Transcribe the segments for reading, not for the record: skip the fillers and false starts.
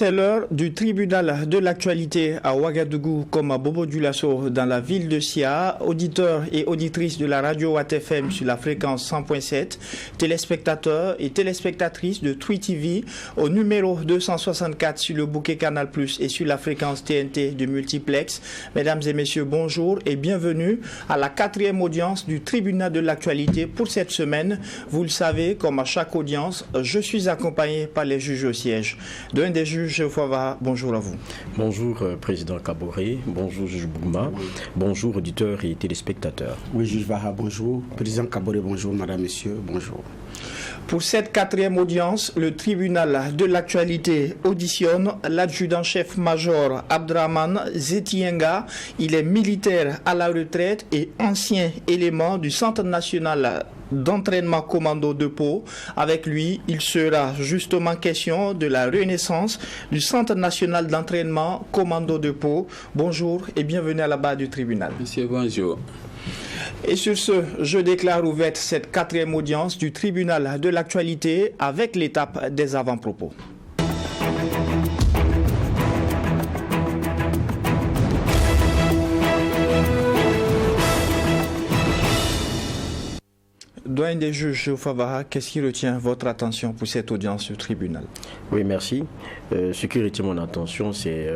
C'est l'heure du tribunal de l'actualité à Ouagadougou comme à Bobo Dioulasso dans la ville de Sia. Auditeurs et auditrices de la radio WattFM sur la fréquence 100.7, téléspectateurs et téléspectatrices de Twi TV au numéro 264 sur le bouquet Canal Plus et sur la fréquence TNT de Multiplex. Mesdames et messieurs, bonjour et bienvenue à la 4e audience du tribunal de l'actualité pour cette semaine. Vous le savez, comme à chaque audience, je suis accompagné par les juges au siège. D'un des juges, Fava, bonjour à vous. Bonjour, Président Kaboré. Bonjour, juge Bougma. Bonjour, auditeurs et téléspectateurs. Oui, juge Vaha, bonjour. Président Kaboré, bonjour. Madame, Messieurs, bonjour. Pour cette 4e audience, le tribunal de l'actualité auditionne l'adjudant-chef-major Abdraman Zetienga. Il est militaire à la retraite et ancien élément du Centre national d'entraînement commando de Pau. Avec lui, il sera justement question de la renaissance du Centre national d'entraînement commando de Pau. Bonjour et bienvenue à la barre du tribunal. Monsieur, bonjour. Et sur ce, je déclare ouverte cette 4e audience du tribunal de l'actualité avec l'étape des avant-propos. Doyen des juges, Fava, qu'est-ce qui retient votre attention pour cette audience du tribunal? Oui, merci. Ce qui retient mon attention, c'est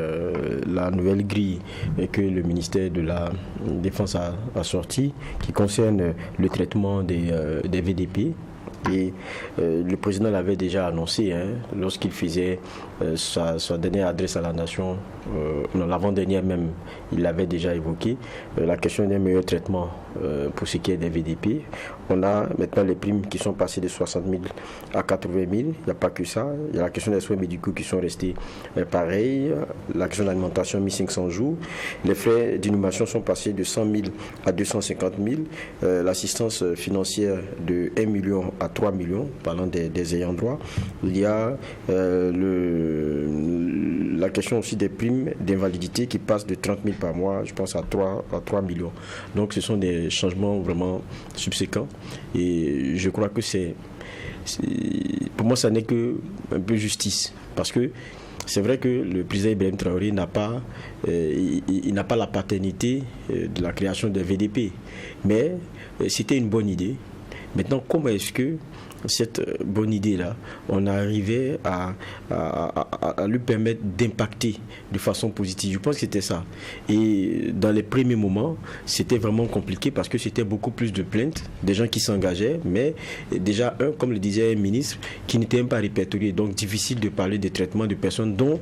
la nouvelle grille que le ministère de la Défense a sortie, qui concerne le traitement des VDP. Et le président l'avait déjà annoncé lorsqu'il faisait sa dernière adresse à la nation, l'avant-dernière même, il l'avait déjà évoqué, la question d'un meilleur traitement pour ce qui est des VDP. On a maintenant les primes qui sont passées de 60 000 à 80 000, il n'y a pas que ça, il y a la question des soins médicaux qui sont restés pareils, la question de l'alimentation 1500 jours, les frais d'inhumation sont passés de 100 000 à 250 000, l'assistance financière de 1 million à 3 millions, parlant des ayants droit. Il y a la question aussi des primes d'invalidité qui passent de 30 000 par mois, je pense, à 3 millions. Donc ce sont des changements vraiment subséquents et je crois que pour moi ça n'est que un peu justice, parce que c'est vrai que le président Ibrahim Traoré n'a pas la paternité de la création de VDP, mais c'était une bonne idée. Maintenant, comment est-ce que cette bonne idée-là, on arrivait à lui permettre d'impacter de façon positive? Je pense que c'était ça. Et dans les premiers moments, c'était vraiment compliqué parce que c'était beaucoup plus de plaintes, des gens qui s'engageaient, mais déjà, comme le disait un ministre, qui n'était même pas répertorié. Donc, difficile de parler des traitements de personnes dont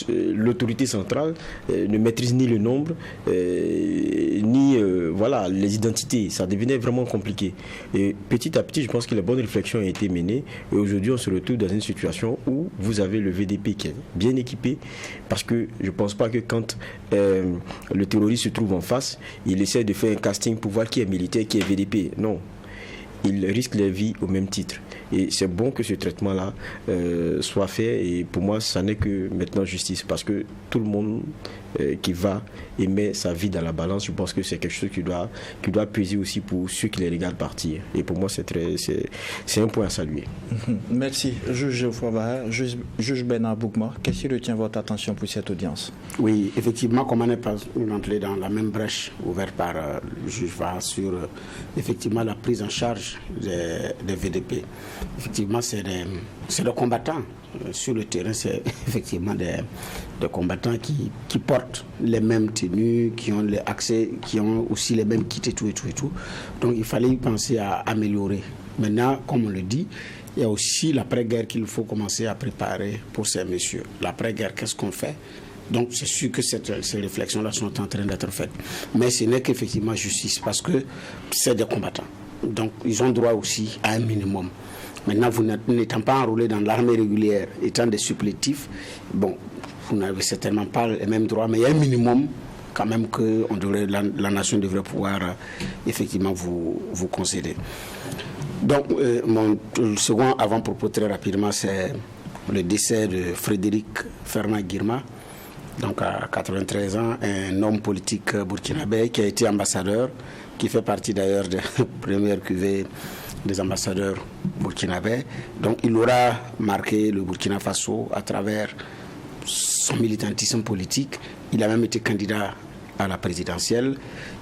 l'autorité centrale ne maîtrise ni le nombre, ni les identités. Ça devenait vraiment compliqué. Et petit à petit, je pense que les bonnes réflexions ont été menées et aujourd'hui on se retrouve dans une situation où vous avez le VDP qui est bien équipé, parce que je ne pense pas que quand le terroriste se trouve en face, il essaie de faire un casting pour voir qui est militaire, qui est VDP. Non, il risque les vies au même titre. Et c'est bon que ce traitement-là soit fait. Et pour moi, ça n'est que maintenant justice. Parce que tout le monde qui va et met sa vie dans la balance, je pense que c'est quelque chose qui doit peser aussi pour ceux qui les regardent partir. Et pour moi, c'est un point à saluer. Merci. Juge Fava, juge Bernard Bougma, qu'est-ce qui retient votre attention pour cette audience? Oui, effectivement, comme on n'est pas entré dans la même brèche ouverte par le juge Vaha sur effectivement la prise en charge des VDP. Effectivement, c'est des combattants sur le terrain, c'est effectivement des combattants qui portent les mêmes tenues, qui ont accès, qui ont aussi les mêmes kits et tout. Donc il fallait y penser à améliorer. Maintenant, comme on le dit, il y a aussi l'après-guerre qu'il faut commencer à préparer pour ces messieurs. L'après-guerre, qu'est-ce qu'on fait? Donc c'est sûr que ces réflexions-là sont en train d'être faites. Mais ce n'est qu'effectivement justice, parce que c'est des combattants. Donc ils ont droit aussi à un minimum. Maintenant, vous n'étant pas enrôlé dans l'armée régulière, étant des supplétifs, bon, vous n'avez certainement pas les mêmes droits, mais il y a un minimum quand même que la nation devrait pouvoir effectivement vous concéder. Donc, mon second avant-propos très rapidement, c'est le décès de Frédéric Fernand Girma, donc à 93 ans, un homme politique burkinabé qui a été ambassadeur, qui fait partie d'ailleurs de la première cuvée des ambassadeurs burkinabés. Donc il aura marqué le Burkina Faso à travers son militantisme politique. Il a même été candidat à la présidentielle.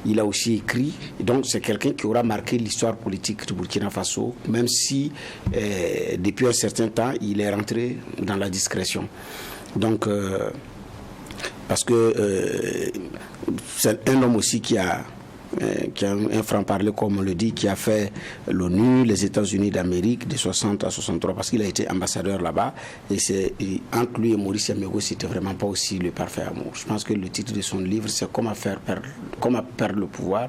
Il a aussi écrit. Donc c'est quelqu'un qui aura marqué l'histoire politique du Burkina Faso, même si depuis un certain temps, il est rentré dans la discrétion. Donc, parce que c'est un homme aussi qui a un franc-parler, comme on le dit, qui a fait l'ONU, les États-Unis d'Amérique de 60 à 63, parce qu'il a été ambassadeur là-bas. Et entre lui et Maurice Yamego, c'était vraiment pas aussi le parfait amour. Je pense que le titre de son livre, c'est Comment perdre le pouvoir,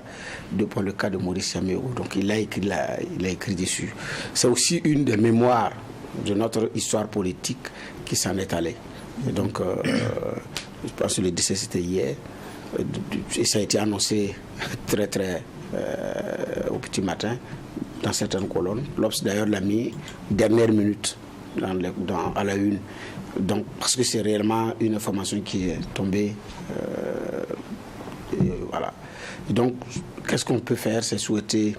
pour le cas de Maurice Yamego. Donc il a écrit dessus. C'est aussi une des mémoires de notre histoire politique qui s'en est allée. Et donc, je pense que le décès, c'était hier. Et ça a été annoncé très au petit matin dans certaines colonnes. L'Obs d'ailleurs l'a mis dernière minute à la une. Donc, parce que c'est réellement une information qui est tombée. Voilà. Et donc, qu'est-ce qu'on peut faire? C'est souhaiter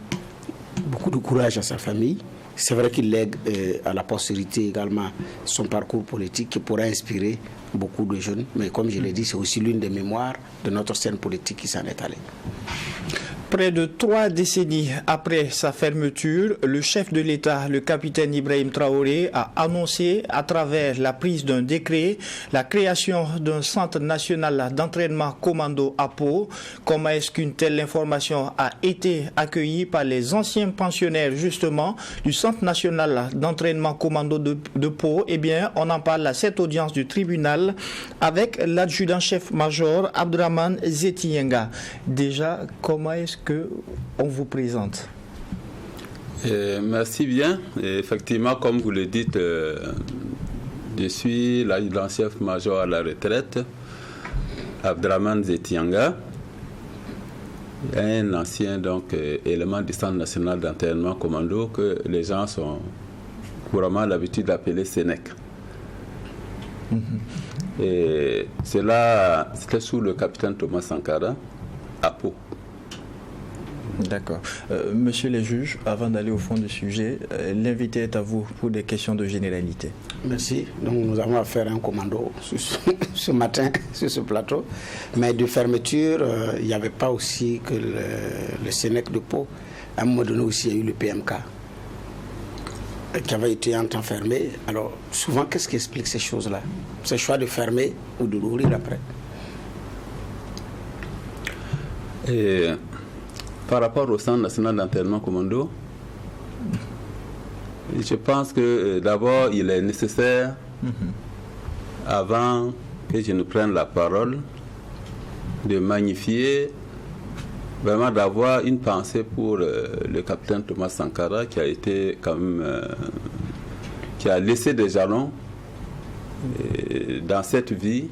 beaucoup de courage à sa famille. C'est vrai qu'il lègue à la postérité également son parcours politique qui pourra inspirer beaucoup de jeunes. Mais comme je l'ai dit, c'est aussi l'une des mémoires de notre scène politique qui s'en est allée. Près de 3 décennies après sa fermeture, le chef de l'État, le capitaine Ibrahim Traoré, a annoncé à travers la prise d'un décret la création d'un centre national d'entraînement commando à Pau. Comment est-ce qu'une telle information a été accueillie par les anciens pensionnaires justement du centre national d'entraînement commando de Pau? Eh bien, on en parle à cette audience du tribunal avec l'adjudant-chef-major Abdraman Zetiyenga. Déjà, comment est-ce qu'on vous présente? Merci bien. Et effectivement, comme vous le dites, je suis l'adjudant-chef-major à la retraite, Abdraman Zetiyenga, un ancien élément du Centre national d'entraînement commando que les gens sont couramment l'habitude d'appeler Sénèque. Et c'était sous le capitaine Thomas Sankara à Pau. D'accord. Monsieur les juges, avant d'aller au fond du sujet, l'invité est à vous pour des questions de généralité. Merci. Donc nous avons affaire à un commando ce matin sur ce plateau. Mais de fermeture, il n'y avait pas aussi que le Sénèque de Pau. À un moment donné aussi, il y a eu le PMK qui avait été un temps fermé. Alors souvent, qu'est-ce qui explique ces choses-là? C'est le choix de fermer ou de l'ouvrir après? Par rapport au Centre national d'entraînement commando, je pense que d'abord il est nécessaire, avant que je ne prenne la parole, de magnifier, vraiment d'avoir une pensée pour le capitaine Thomas Sankara qui a été quand même, qui a laissé des jalons dans cette vie.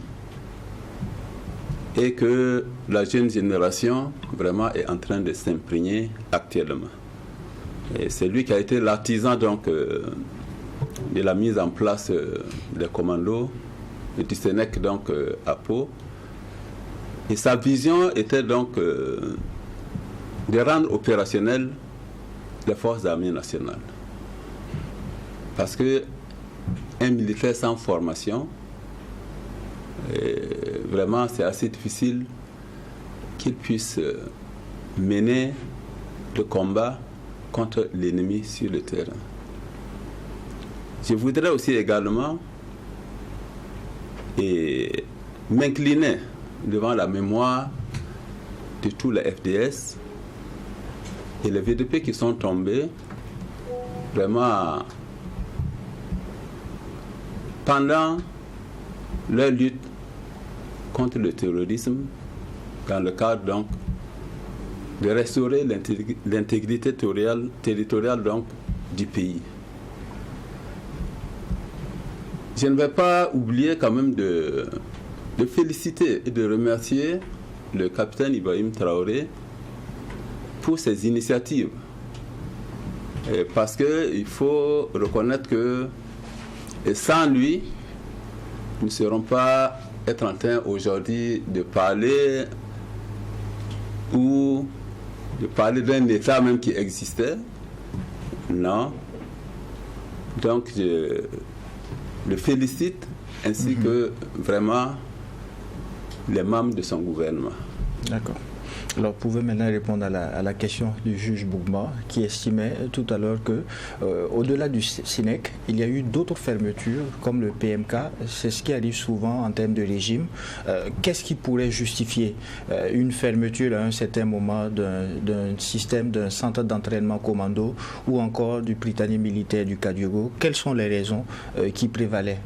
Et que la jeune génération vraiment est en train de s'imprégner actuellement. Et c'est lui qui a été l'artisan de la mise en place des commandos du Sénèque à Pau. Et sa vision était donc de rendre opérationnelles les forces armées nationales. Parce que un militaire sans formation, vraiment, c'est assez difficile qu'il puisse mener le combat contre l'ennemi sur le terrain. Je voudrais aussi également m'incliner devant la mémoire de tous les FDS et les VDP qui sont tombés vraiment pendant leur lutte contre le terrorisme, dans le cadre donc de restaurer l'intégrité territoriale donc du pays. Je ne vais pas oublier quand même de féliciter et de remercier le capitaine Ibrahim Traoré pour ses initiatives. Parce qu'il faut reconnaître que sans lui, nous ne serons pas être en train aujourd'hui de parler d'un État même qui existait, Non. Donc, je le félicite ainsi que vraiment les membres de son gouvernement. D'accord. Alors, vous pouvez maintenant répondre à la question du juge Bougma qui estimait tout à l'heure que, au-delà du SINEC, il y a eu d'autres fermetures comme le PMK. C'est ce qui arrive souvent en termes de régime. Qu'est-ce qui pourrait justifier une fermeture à un certain moment d'un système, d'un centre d'entraînement commando ou encore du Prytanée militaire du Kadiogo? Quelles sont les raisons qui prévalaient?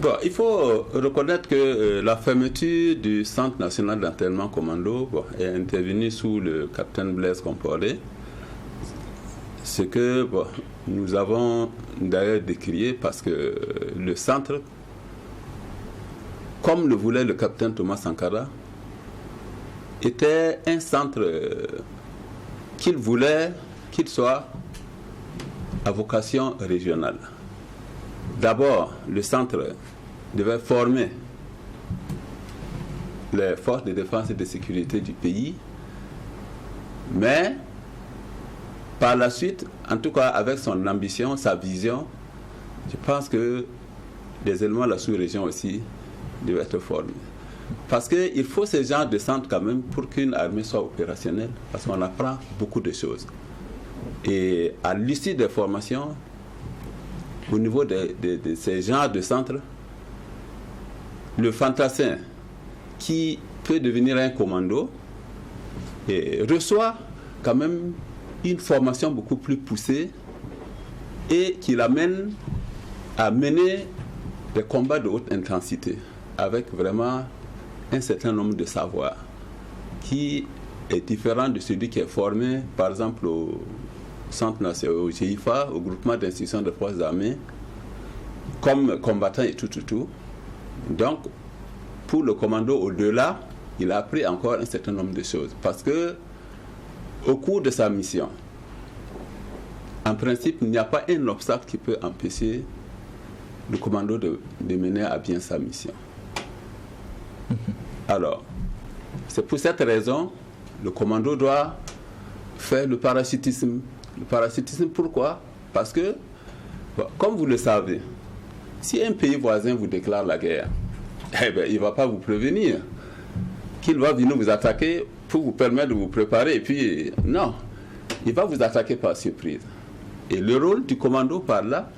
Bon, il faut reconnaître que la fermeture du Centre national d'entraînement commando est intervenue sous le capitaine Blaise Compaoré. Ce que nous avons d'ailleurs décrié parce que le centre, comme le voulait le capitaine Thomas Sankara, était un centre qu'il voulait qu'il soit à vocation régionale. D'abord, le centre devait former les forces de défense et de sécurité du pays, mais par la suite, en tout cas avec son ambition, sa vision, je pense que les éléments de la sous-région aussi devaient être formés. Parce qu'il faut ce genre de centre quand même pour qu'une armée soit opérationnelle, parce qu'on apprend beaucoup de choses. Et à l'issue des formations, au niveau de ces genres de centres, le fantassin qui peut devenir un commando reçoit quand même une formation beaucoup plus poussée et qui l'amène à mener des combats de haute intensité avec vraiment un certain nombre de savoirs qui est différent de celui qui est formé par exemple au Centre national, au GIFA, au groupement d'instruction des forces armées, comme combattant et tout. Donc, pour le commando au-delà, il a appris encore un certain nombre de choses. Parce que, au cours de sa mission, en principe, il n'y a pas un obstacle qui peut empêcher le commando de mener à bien sa mission. Alors, c'est pour cette raison, le commando doit faire le parachutisme. Le parachutisme, pourquoi? Parce que, comme vous le savez, si un pays voisin vous déclare la guerre, il ne va pas vous prévenir qu'il va venir vous attaquer pour vous permettre de vous préparer. Et puis, non, il va vous attaquer par surprise. Et le rôle du commando par là,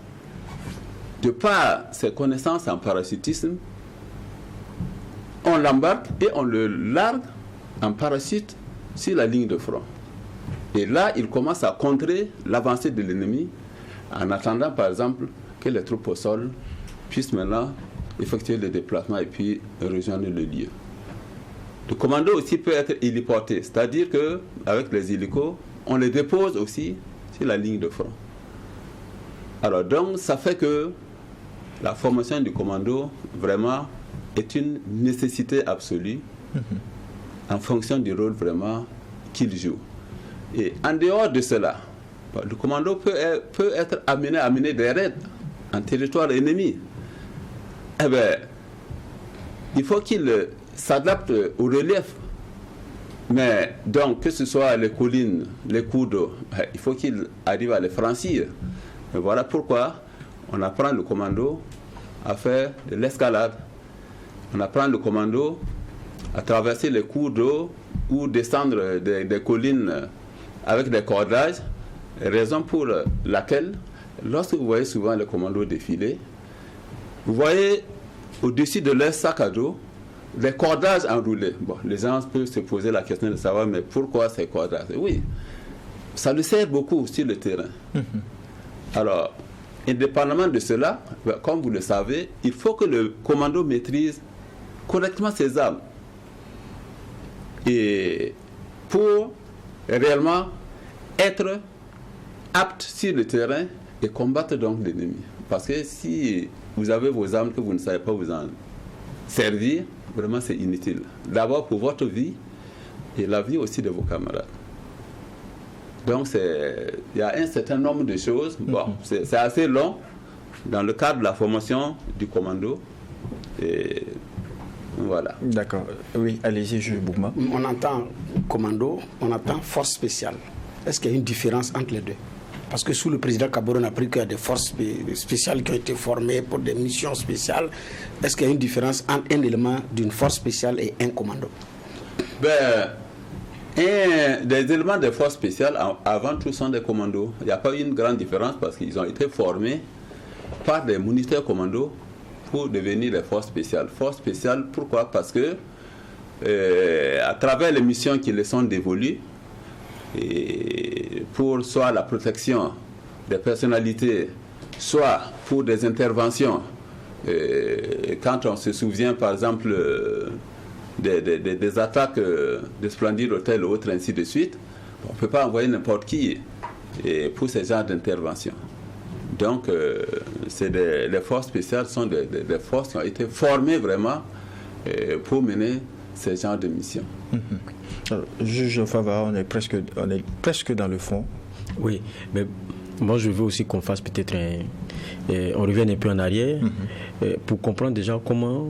de par ses connaissances en parachutisme, on l'embarque et on le largue en parachute sur la ligne de front. Et là, il commence à contrer l'avancée de l'ennemi en attendant, par exemple, que les troupes au sol puissent maintenant effectuer le déplacement et puis rejoindre le lieu. Le commando aussi peut être héliporté, c'est-à-dire qu'avec les hélicos, on les dépose aussi sur la ligne de front. Alors donc, ça fait que la formation du commando, vraiment, est une nécessité absolue en fonction du rôle vraiment qu'il joue. Et en dehors de cela, le commando peut être amené à mener des raids en territoire ennemi. Eh bien, il faut qu'il s'adapte au relief. Mais donc, que ce soit les collines, les cours d'eau, il faut qu'il arrive à les franchir. Et voilà pourquoi on apprend le commando à faire de l'escalade. On apprend le commando à traverser les cours d'eau ou descendre des collines avec des cordages, raison pour laquelle, lorsque vous voyez souvent les commandos défiler, vous voyez au-dessus de leur sac à dos des cordages enroulés. Bon, les gens peuvent se poser la question de savoir, mais pourquoi ces cordages? Oui, ça le sert beaucoup sur le terrain. Alors, indépendamment de cela, comme vous le savez, il faut que le commando maîtrise correctement ses armes. Et pour réellement être apte sur le terrain et combattre donc l'ennemi. Parce que si vous avez vos armes que vous ne savez pas vous en servir, vraiment c'est inutile. D'abord pour votre vie et la vie aussi de vos camarades. Donc il y a un certain nombre de choses. Bon, c'est assez long dans le cadre de la formation du commando. Et voilà. D'accord. Oui, allez-y, juge Bougma. On entend commando, on entend force spéciale. Est-ce qu'il y a une différence entre les deux? Parce que sous le président Kabore, on a appris qu'il y a des forces spéciales qui ont été formées pour des missions spéciales. Est-ce qu'il y a une différence entre un élément d'une force spéciale et un commando? Des éléments de force spéciales, avant tout, sont des commandos. Il n'y a pas eu une grande différence parce qu'ils ont été formés par des moniteurs commandos pour devenir des forces spéciales. Forces spéciales, pourquoi? Parce que à travers les missions qui les sont dévolues, et pour soit la protection des personnalités, soit pour des interventions, quand on se souvient par exemple des attaques de Splendid Hotel ou autres, ainsi de suite, on ne peut pas envoyer n'importe qui pour ce genre d'intervention. Donc, les forces spéciales sont des forces qui ont été formées vraiment pour mener ce genre de mission. Juge Fava, on est presque dans le fond. Oui, mais moi je veux aussi qu'on fasse peut-être on revienne un peu en arrière pour comprendre déjà comment,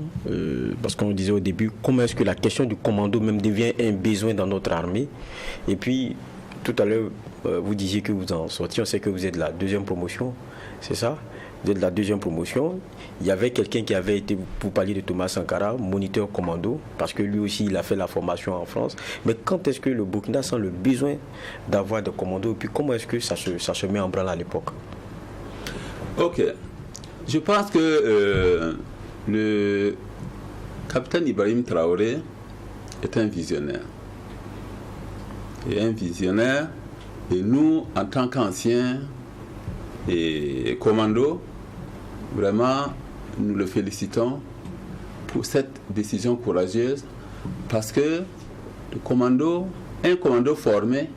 parce qu'on disait au début, comment est-ce que la question du commando même devient un besoin dans notre armée. Et puis, tout à l'heure, vous disiez que vous en sortiez, on sait que vous êtes de la deuxième promotion, c'est ça? Vous êtes de la deuxième promotion. Il y avait quelqu'un qui avait été, pour parler de Thomas Sankara, moniteur commando, parce que lui aussi, il a fait la formation en France. Mais quand est-ce que le Burkina sent le besoin d'avoir des commandos, et puis comment est-ce que ça se met en branle à l'époque? Ok. Je pense que le capitaine Ibrahim Traoré est un visionnaire. Et un visionnaire, et nous, en tant qu'anciens et commandos, vraiment, nous le félicitons pour cette décision courageuse, parce que un commando formé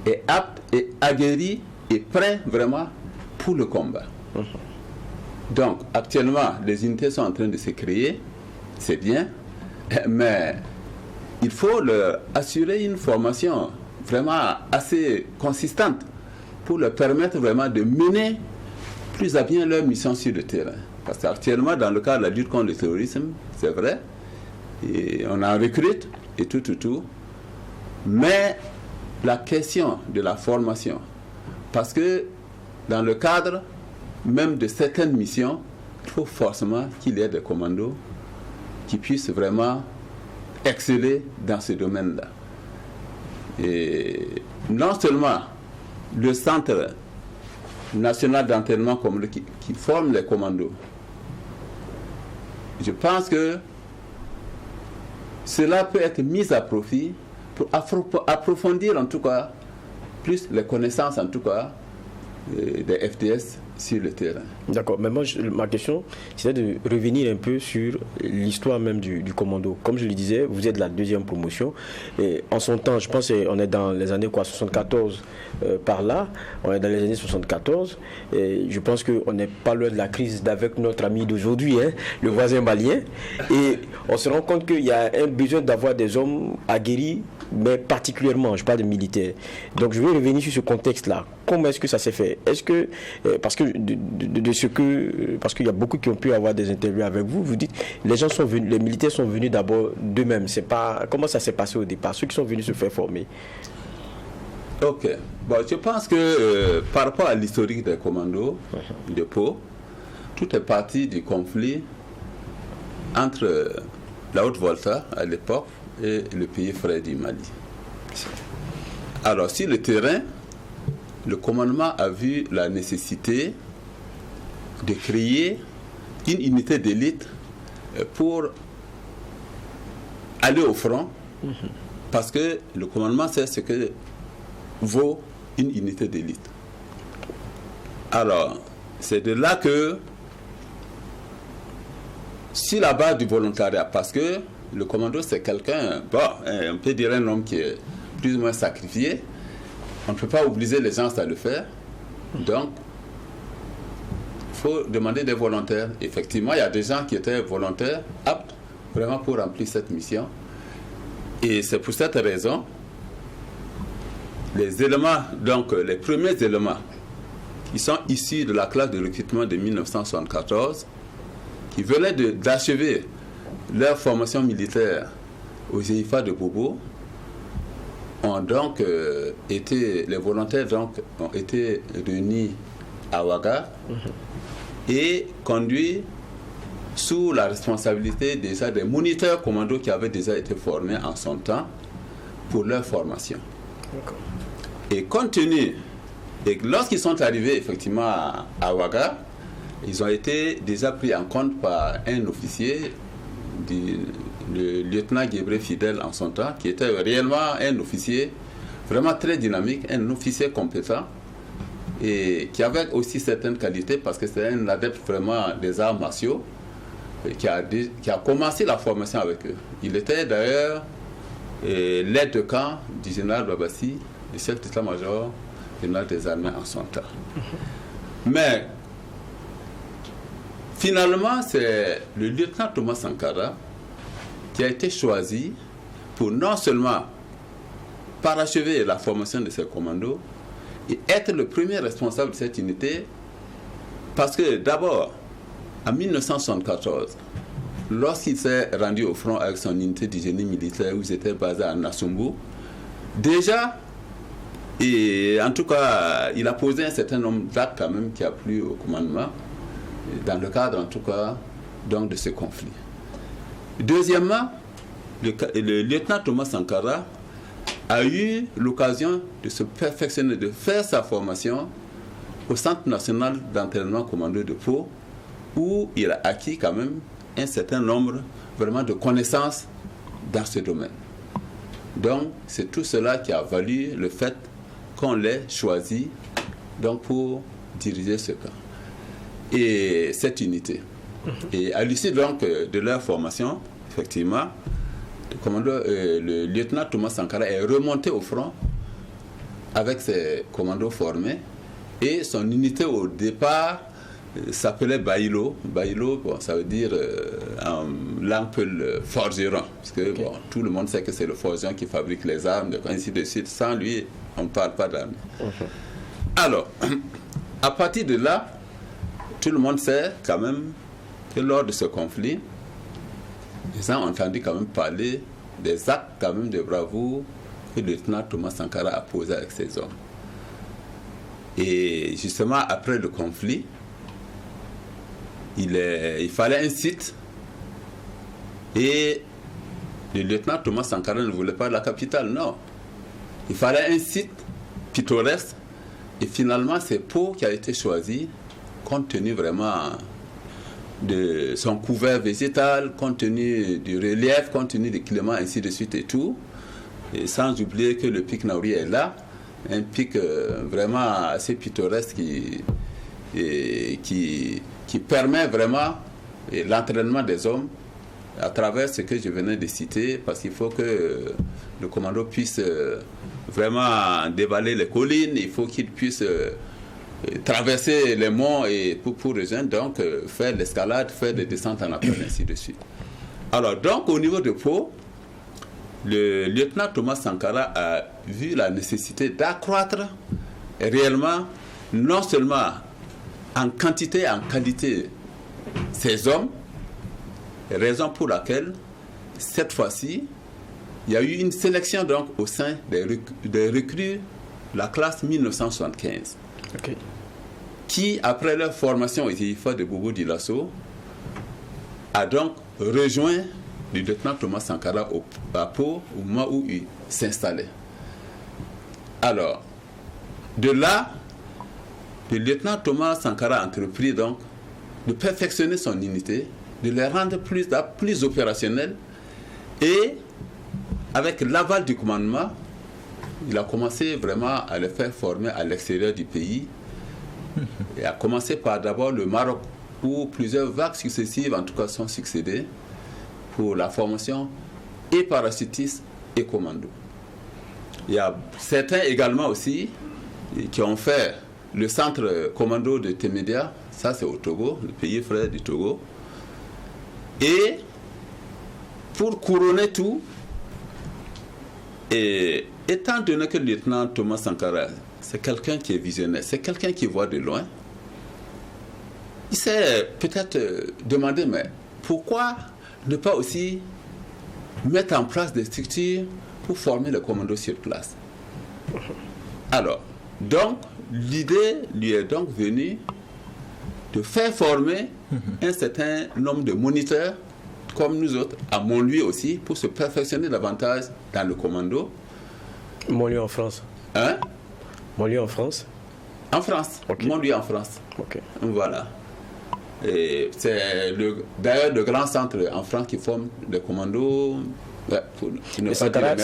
est apte et aguerri et prêt vraiment pour le combat. Donc, actuellement, les unités sont en train de se créer, c'est bien, mais il faut leur assurer une formation vraiment assez consistante pour leur permettre vraiment de mener plus à bien leur mission sur le terrain. Parce qu'actuellement, dans le cadre de la lutte contre le terrorisme, c'est vrai, et on en recrute et tout, mais la question de la formation, parce que dans le cadre même de certaines missions, il faut forcément qu'il y ait des commandos qui puissent vraiment exceller dans ce domaine-là. Et non seulement le Centre national d'entraînement qui forme les commandos, je pense que cela peut être mis à profit pour approfondir en tout cas plus les connaissances en tout cas des FDS sur le terrain. D'accord, mais moi, ma question, c'est de revenir un peu sur l'histoire même du commando. Comme je le disais, vous êtes de la deuxième promotion. Et en son temps, je pense qu'on est dans les années 74 par là. On est dans les années 74. Et je pense qu'on n'est pas loin de la crise d'avec notre ami d'aujourd'hui, le voisin malien. Et on se rend compte qu'il y a un besoin d'avoir des hommes aguerris, mais particulièrement, je parle de militaires. Donc je vais revenir sur ce contexte-là. Comment est-ce que ça s'est fait? Est-ce que, parce qu'il y a beaucoup qui ont pu avoir des interviews avec vous, vous dites, les militaires sont venus d'abord d'eux-mêmes. C'est pas, comment ça s'est passé au départ? Ceux qui sont venus se faire former. Ok. Bon, je pense que par rapport à l'historique des commandos de Pau, tout est parti du conflit entre la Haute-Volta à l'époque et le pays frère du Mali. Alors, sur le terrain, le commandement a vu la nécessité de créer une unité d'élite pour aller au front, parce que le commandement sait ce que vaut une unité d'élite. Alors, c'est de là que, sur la base du volontariat, parce que le commando c'est quelqu'un, on peut dire un homme qui est plus ou moins sacrifié, on ne peut pas obliger les gens à le faire, donc il faut demander des volontaires. Effectivement, il y a des gens qui étaient volontaires, aptes vraiment pour remplir cette mission, et c'est pour cette raison, les éléments, donc les premiers éléments qui sont issus de la classe de recrutement de 1974, qui venaient d'achever leur formation militaire au GIFA de Bobo, les volontaires donc, ont été réunis à Ouaga et conduits sous la responsabilité déjà des moniteurs commandos qui avaient déjà été formés en son temps pour leur formation. D'accord. Et compte tenu, et lorsqu'ils sont arrivés effectivement à Ouaga, ils ont été déjà pris en compte par un officier, le lieutenant Guébré Fidèle en son temps, qui était réellement un officier vraiment très dynamique, un officier compétent et qui avait aussi certaines qualités parce que c'est un adepte vraiment des arts martiaux qui a commencé la formation avec eux. Il était d'ailleurs l'aide de camp du général Babassi, le chef d'état-major général des armées en son temps. Mais finalement, c'est le lieutenant Thomas Sankara qui a été choisi pour non seulement parachever la formation de ces commandos et être le premier responsable de cette unité, parce que d'abord, en 1974, lorsqu'il s'est rendu au front avec son unité du génie militaire où ils étaient basés à Nassumbu, déjà, et en tout cas, il a posé un certain nombre d'actes quand même qui a plu au commandement, dans le cadre en tout cas donc, de ce conflit. Deuxièmement, le lieutenant Thomas Sankara a eu l'occasion de se perfectionner, de faire sa formation au Centre national d'entraînement commando de Pau, où il a acquis quand même un certain nombre vraiment de connaissances dans ce domaine. Donc, c'est tout cela qui a valu le fait qu'on l'ait choisi donc, pour diriger ce camp et cette unité. Et à l'issue donc de leur formation, effectivement, le lieutenant Thomas Sankara est remonté au front avec ses commandos formés et son unité au départ s'appelait Baïlo. Baïlo, bon, ça veut dire en langue le forgeron, parce que bon, tout le monde sait que c'est le forgeron qui fabrique les armes, ainsi de suite. Sans lui, on ne parle pas d'armes. Alors, à partir de là, tout le monde sait quand même que lors de ce conflit, les gens ont entendu quand même parler des actes quand même de bravoure que le lieutenant Thomas Sankara a posé avec ses hommes. Et justement, après le conflit, il fallait un site et le lieutenant Thomas Sankara ne voulait pas la capitale, non. Il fallait un site pittoresque et finalement c'est Pau qui a été choisi compte tenu vraiment de son couvert végétal, compte tenu du relief, compte tenu du climat, ainsi de suite et tout. Et sans oublier que le pic Naouri est là, un pic vraiment assez pittoresque qui permet vraiment l'entraînement des hommes à travers ce que je venais de citer, parce qu'il faut que le commando puisse vraiment dévaler les collines, il faut qu'il puisse traverser les monts et pour rejoindre, donc faire l'escalade, faire des descentes en appel, ainsi de suite. Alors donc au niveau de Pau, le lieutenant Thomas Sankara a vu la nécessité d'accroître réellement, non seulement en quantité et en qualité, ces hommes, raison pour laquelle cette fois-ci il y a eu une sélection donc au sein des recrues de la classe 1975. Qui, après leur formation au IFA de Bobo Dioulasso, a donc rejoint le lieutenant Thomas Sankara à Pau au moment où il s'installait. Alors, de là, le lieutenant Thomas Sankara a entrepris donc de perfectionner son unité, de les rendre plus opérationnels et avec l'aval du commandement, il a commencé vraiment à les faire former à l'extérieur du pays. Et a commencé par d'abord le Maroc, où plusieurs vagues successives, en tout cas, sont succédées pour la formation et parachutistes et commando. Il y a certains également aussi qui ont fait le centre commando de Temedia, ça c'est au Togo, le pays frère du Togo. Et pour couronner tout, et étant donné que le lieutenant Thomas Sankara, c'est quelqu'un qui est visionnaire, c'est quelqu'un qui voit de loin, il s'est peut-être demandé, mais pourquoi ne pas aussi mettre en place des structures pour former les commandos sur place. Alors, donc, l'idée lui est donc venue de faire former un certain nombre de moniteurs, comme nous autres, à Montlouis aussi, pour se perfectionner davantage dans le commando. Montlouis en France. Hein? Montlouis en France. En France. Okay. Montlouis en France. Okay. Voilà. Et c'est d'ailleurs le grand centre en France qui forme des commandos. Ouais, Sankara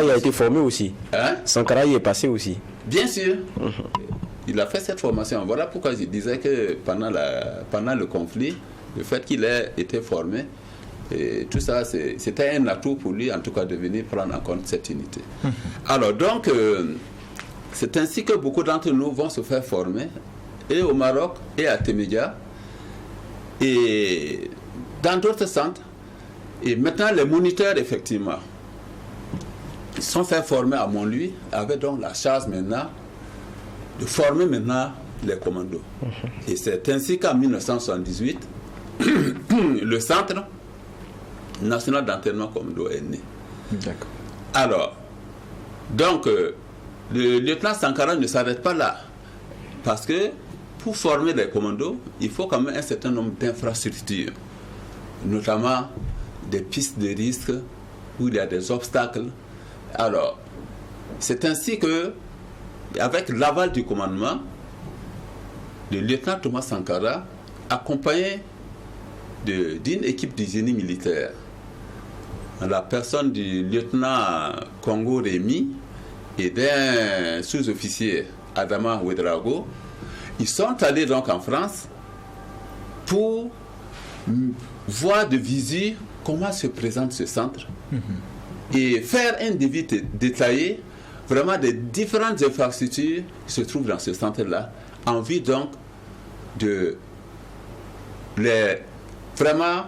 y a été formé aussi. Hein? Sankara y est passé aussi. Bien sûr. Il a fait cette formation. Voilà pourquoi je disais que pendant le conflit, le fait qu'il ait été formé, et tout ça, c'était un atout pour lui, en tout cas, de venir prendre en compte cette unité. Alors, donc, c'est ainsi que beaucoup d'entre nous vont se faire former, et au Maroc, et à Témédia, et dans d'autres centres. Et maintenant, les moniteurs, effectivement, ils sont fait former à Montlouis, avec donc la charge maintenant de former maintenant les commandos. Et c'est ainsi qu'en 1978, le Centre national d'entraînement commando est né. D'accord. Alors, donc, le lieutenant Sankara ne s'arrête pas là. Parce que pour former les commandos, il faut quand même un certain nombre d'infrastructures, notamment des pistes de risque où il y a des obstacles. Alors, c'est ainsi que, avec l'aval du commandement, le lieutenant Thomas Sankara, accompagné d'une équipe du génie militaire, en la personne du lieutenant Congo Rémy et d'un sous-officier, Adama Ouedraogo, ils sont allés donc en France pour voir de visu comment se présente ce centre et faire un devis détaillé vraiment des différentes infrastructures qui se trouvent dans ce centre-là, en vue donc de les vraiment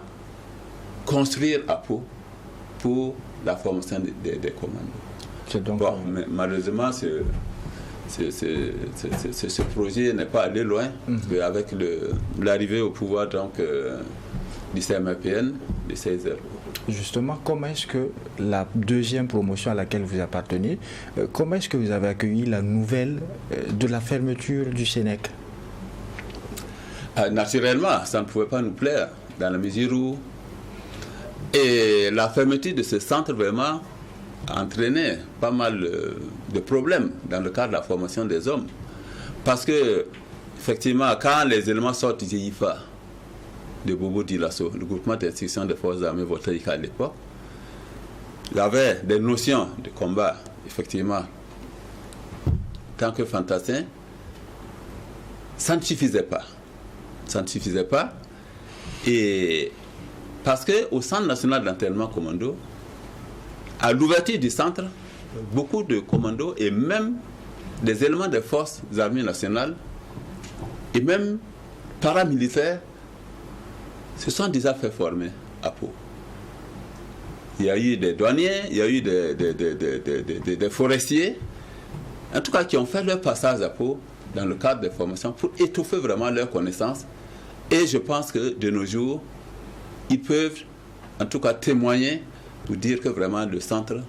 construire à Pau pour la formation des commandos. Donc, bon, mais malheureusement, ce projet n'est pas allé loin, avec l'arrivée au pouvoir donc, du CMAPN, du CISR. Justement, comment est-ce que la deuxième promotion à laquelle vous appartenez, comment est-ce que vous avez accueilli la nouvelle de la fermeture du Sénèque? Naturellement, ça ne pouvait pas nous plaire, dans la mesure où et la fermeture de ce centre vraiment a entraîné pas mal de problèmes dans le cadre de la formation des hommes. Parce que, effectivement, quand les éléments sortent du GIFA, de Bobo Dioulasso, le groupement d'instruction des forces armées voltaïques à l'époque, il y avait des notions de combat, effectivement, tant que fantassin, ça ne suffisait pas. Ça ne suffisait pas. Et parce qu'au Centre national d'entraînement commando, à l'ouverture du centre, beaucoup de commandos et même des éléments des forces armées nationales et même paramilitaires se sont déjà fait former à Pau. Il y a eu des douaniers, il y a eu des forestiers, en tout cas qui ont fait leur passage à Pau dans le cadre des formations pour étouffer vraiment leurs connaissances. Et je pense que de nos jours, ils peuvent en tout cas témoigner pour dire que vraiment le centre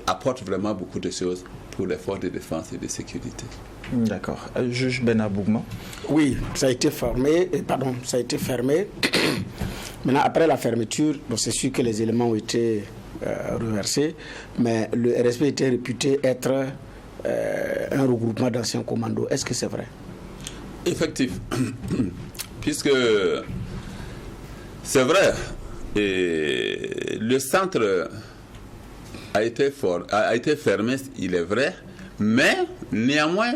apporte vraiment beaucoup de choses pour les forces de défense et de sécurité. D'accord. Juge Benabougman. Oui, ça a été fermé. Maintenant, après la fermeture, bon, c'est sûr que les éléments ont été reversés, mais le RSP était réputé être un regroupement d'anciens commandos. Est-ce que c'est vrai? Effectif. Puisque c'est vrai, et le centre a été fermé, il est vrai, mais néanmoins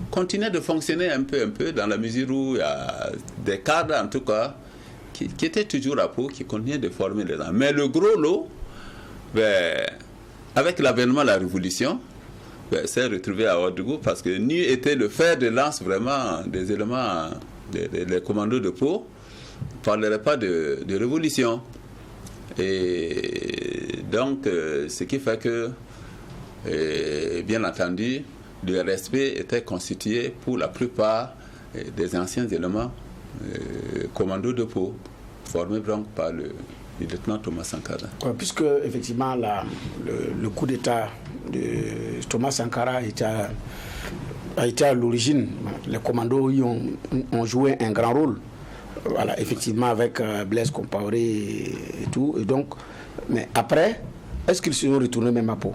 continuait de fonctionner un peu dans la mesure où il y a des cadres en tout cas qui étaient toujours à Pau, qui continuaient de former les gens. Mais le gros lot, avec l'avènement de la Révolution, s'est retrouvé à Ouagadougou parce que nu était le fer de lance vraiment des éléments des commandos de Pau. On ne parlerait pas de révolution. Et donc, ce qui fait que, bien entendu, le RSP était constitué pour la plupart des anciens éléments commandos de Pau, formés donc par du lieutenant Thomas Sankara. Puisque, effectivement, le coup d'État de Thomas Sankara a été à l'origine, les commandos y ont joué un grand rôle. Voilà, effectivement, avec Blaise Compaoré et tout. Et donc, mais après, est-ce qu'ils se sont retournés même à Pau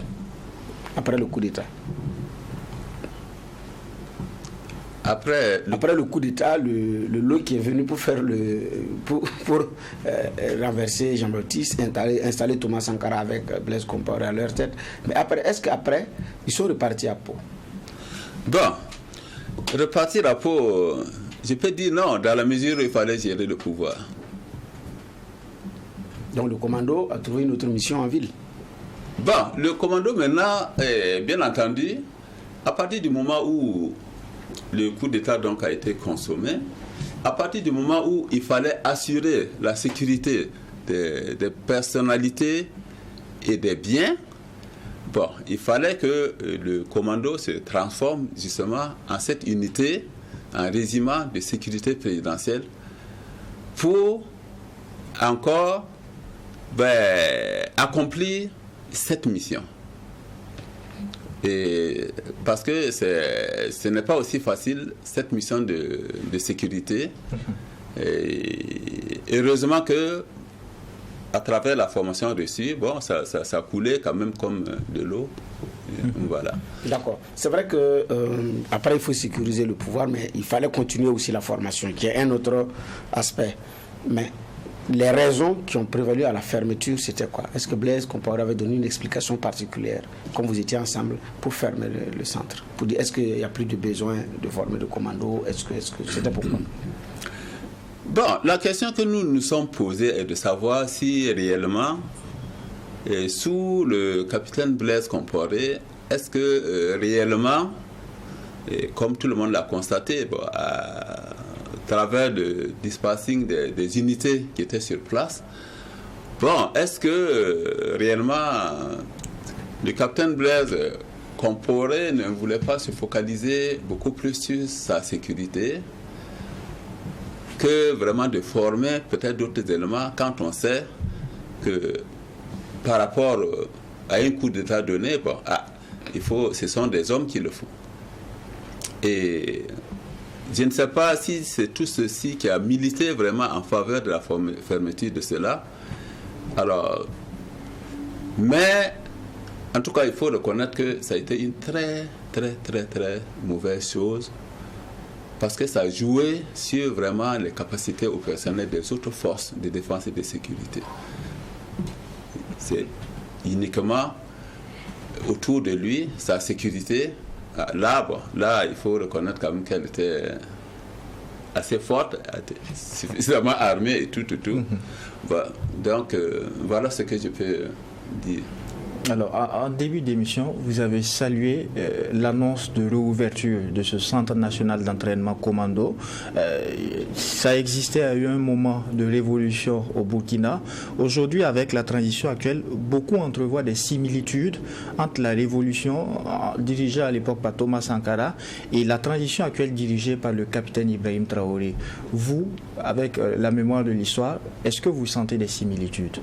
après le coup d'État? Après le coup d'État, le lot qui est venu pour faire pour renverser Jean-Baptiste, installer Thomas Sankara avec Blaise Compaoré à leur tête. Mais après, est-ce qu'après, ils sont repartis à Pau? Bon, repartir à Pau, je peux dire non, dans la mesure où il fallait gérer le pouvoir. Donc le commando a trouvé une autre mission en ville. Bon, le commando maintenant, bien entendu, à partir du moment où le coup d'État donc a été consommé, à partir du moment où il fallait assurer la sécurité des personnalités et des biens, bon, il fallait que le commando se transforme justement en cette unité, un régiment de sécurité présidentielle pour encore accomplir cette mission. Et parce que ce n'est pas aussi facile, cette mission de sécurité. Et heureusement que à travers la formation reçue, bon, ça coulait quand même comme de l'eau. Voilà. D'accord. C'est vrai que après il faut sécuriser le pouvoir, mais il fallait continuer aussi la formation, qui est un autre aspect. Mais les raisons qui ont prévalu à la fermeture, c'était quoi? Est-ce que Blaise Compaoré avait donné une explication particulière, comme vous étiez ensemble, pour fermer le centre? Pour dire, est-ce qu'il n'y a plus de besoin de former de commandos? Est-ce que c'était pourquoi? Bon, la question que nous nous sommes posée est de savoir si réellement, sous le capitaine Blaise Compaoré, est-ce que réellement, comme tout le monde l'a constaté, bon, à travers le dispatching des unités qui étaient sur place, bon, est-ce que réellement le capitaine Blaise Compaoré ne voulait pas se focaliser beaucoup plus sur sa sécurité que vraiment de former peut-être d'autres éléments quand on sait que par rapport à un coup d'État donné, bon, ce sont des hommes qui le font. Et je ne sais pas si c'est tout ceci qui a milité vraiment en faveur de la fermeture de cela. Alors, mais en tout cas, il faut reconnaître que ça a été une très, très, très, très mauvaise chose parce que ça a joué sur vraiment les capacités opérationnelles des autres forces de défense et de sécurité. C'est uniquement autour de lui, sa sécurité. Là, il faut reconnaître quand même qu'elle était assez forte, suffisamment armée et tout. Donc, voilà ce que je peux dire. Alors, en début d'émission, vous avez salué l'annonce de réouverture de ce centre national d'entraînement commando. Ça existait à un moment de révolution au Burkina. Aujourd'hui, avec la transition actuelle, beaucoup entrevoient des similitudes entre la révolution dirigée à l'époque par Thomas Sankara et la transition actuelle dirigée par le capitaine Ibrahim Traoré. Vous, avec la mémoire de l'histoire, est-ce que vous sentez des similitudes ?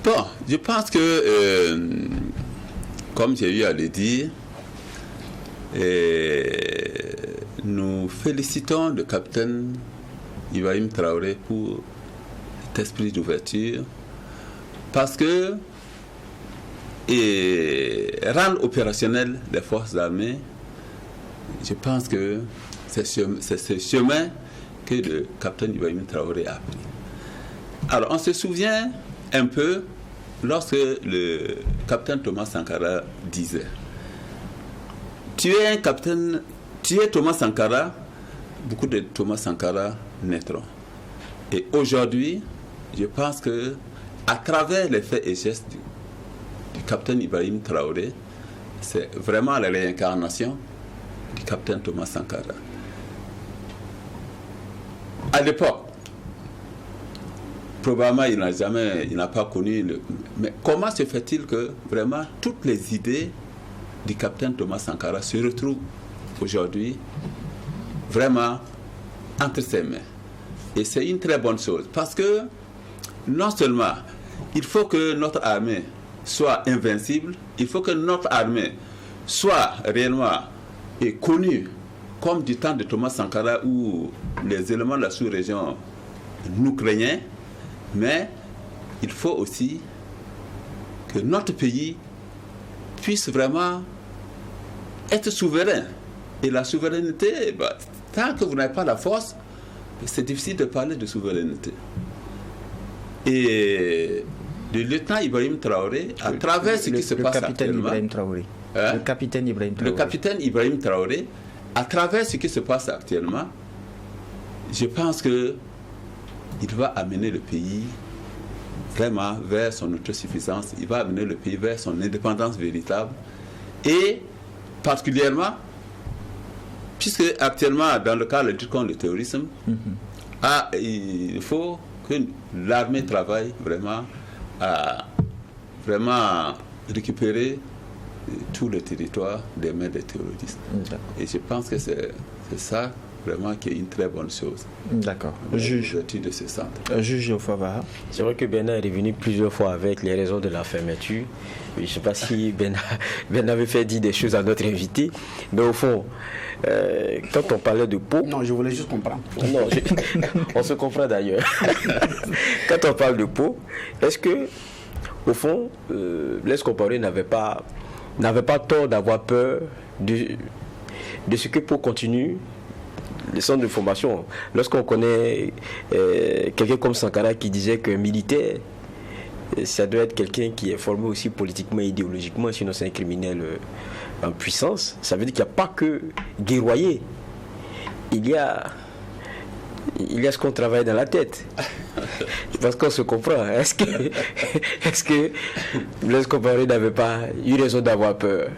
Bon, je pense que, comme j'ai eu à le dire, nous félicitons le capitaine Ibrahim Traoré pour cet esprit d'ouverture parce que rendre opérationnel les forces armées, je pense que c'est ce chemin que le capitaine Ibrahim Traoré a pris. Alors, on se souvient un peu lorsque le capitaine Thomas Sankara disait tu es Thomas Sankara, beaucoup de Thomas Sankara naîtront. Et aujourd'hui, je pense que à travers les faits et gestes du capitaine Ibrahim Traoré, c'est vraiment la réincarnation du capitaine Thomas Sankara. À l'époque, probablement, il n'a pas connu mais comment se fait-il que vraiment toutes les idées du capitaine Thomas Sankara se retrouvent aujourd'hui vraiment entre ses mains? Et c'est une très bonne chose parce que non seulement il faut que notre armée soit invincible, il faut que notre armée soit réellement connue comme du temps de Thomas Sankara où les éléments de la sous-région nous craignaient, mais il faut aussi que notre pays puisse vraiment être souverain. Et la souveraineté, tant que vous n'avez pas la force, c'est difficile de parler de souveraineté. Et le lieutenant Ibrahim Traoré, à travers ce qui se passe actuellement... Le capitaine Ibrahim Traoré. Le capitaine Ibrahim Traoré, à travers ce qui se passe actuellement, je pense qu'il va amener le pays vraiment vers son autosuffisance, il va amener le pays vers son indépendance véritable. Et particulièrement, puisque actuellement, dans le cas de lutte contre le terrorisme, il faut que l'armée travaille vraiment à récupérer tout le territoire des mains des terroristes. Et je pense que c'est ça vraiment qui est une très bonne chose. D'accord. Juge de ce centre. Juge Ofavaha. C'est vrai que Bernard est revenu plusieurs fois avec les raisons de la fermeture. Je ne sais pas si Bernard avait fait dire des choses à notre invité, mais au fond, quand on parlait de Pau... Non, je voulais juste comprendre. Non, on se comprend d'ailleurs. Quand on parle de Pau, est-ce que, au fond, Blaise Compaoré n'avait pas tort d'avoir peur de ce que Pau continue les centres de formation? Lorsqu'on connaît quelqu'un comme Sankara qui disait qu'un militaire, ça doit être quelqu'un qui est formé aussi politiquement et idéologiquement, sinon c'est un criminel en puissance, ça veut dire qu'il n'y a pas que guerroyer. Il y a ce qu'on travaille dans la tête. Je pense qu'on se comprend. Est-ce que Blaise Compaoré n'avait pas eu raison d'avoir peur?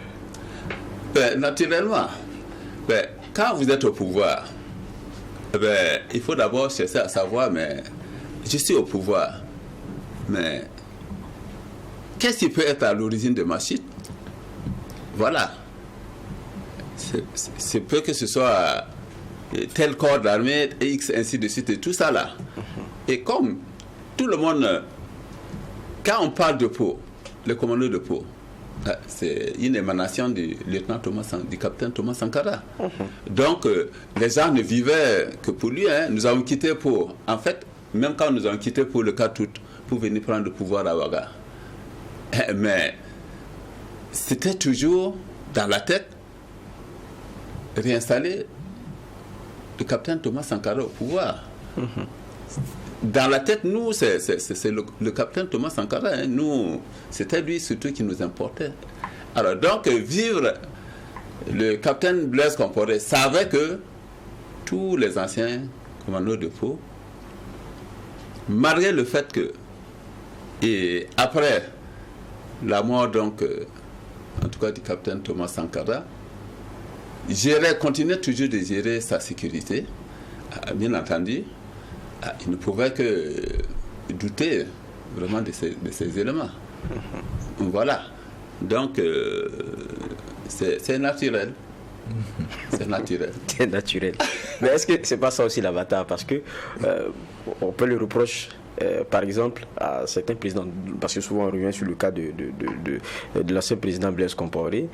Naturellement. Quand vous êtes au pouvoir, il faut d'abord chercher à savoir, mais je suis au pouvoir, mais qu'est-ce qui peut être à l'origine de ma chute? Voilà. C'est peu que ce soit tel corps d'armée, X, ainsi de suite, et tout ça là. Et comme tout le monde, quand on parle de Pau, le commandeur de Pau, c'est une émanation du capitaine Thomas Sankara. Donc, les gens ne vivaient que pour lui. Nous avons quitté Pau. En fait, même quand nous avons quitté Pau le 4 août pour venir prendre le pouvoir à Ouaga. Mais c'était toujours dans la tête réinstaller le capitaine Thomas Sankara au pouvoir. Dans la tête, nous, c'est le capitaine Thomas Sankara. Nous, c'était lui surtout qui nous importait. Alors, donc, le capitaine Blaise Compaoré savait que tous les anciens commandants de Pau, malgré le fait que, et après la mort, donc, en tout cas du capitaine Thomas Sankara, continuait toujours de gérer sa sécurité, bien entendu. Il ne pouvait que douter vraiment de ces éléments. Voilà. Donc, c'est naturel. C'est naturel. C'est naturel. Mais est-ce que c'est pas ça aussi l'avatar? Parce que on peut le reprocher, par exemple, à certains présidents, parce que souvent on revient sur le cas de l'ancien président Blaise Compaoré,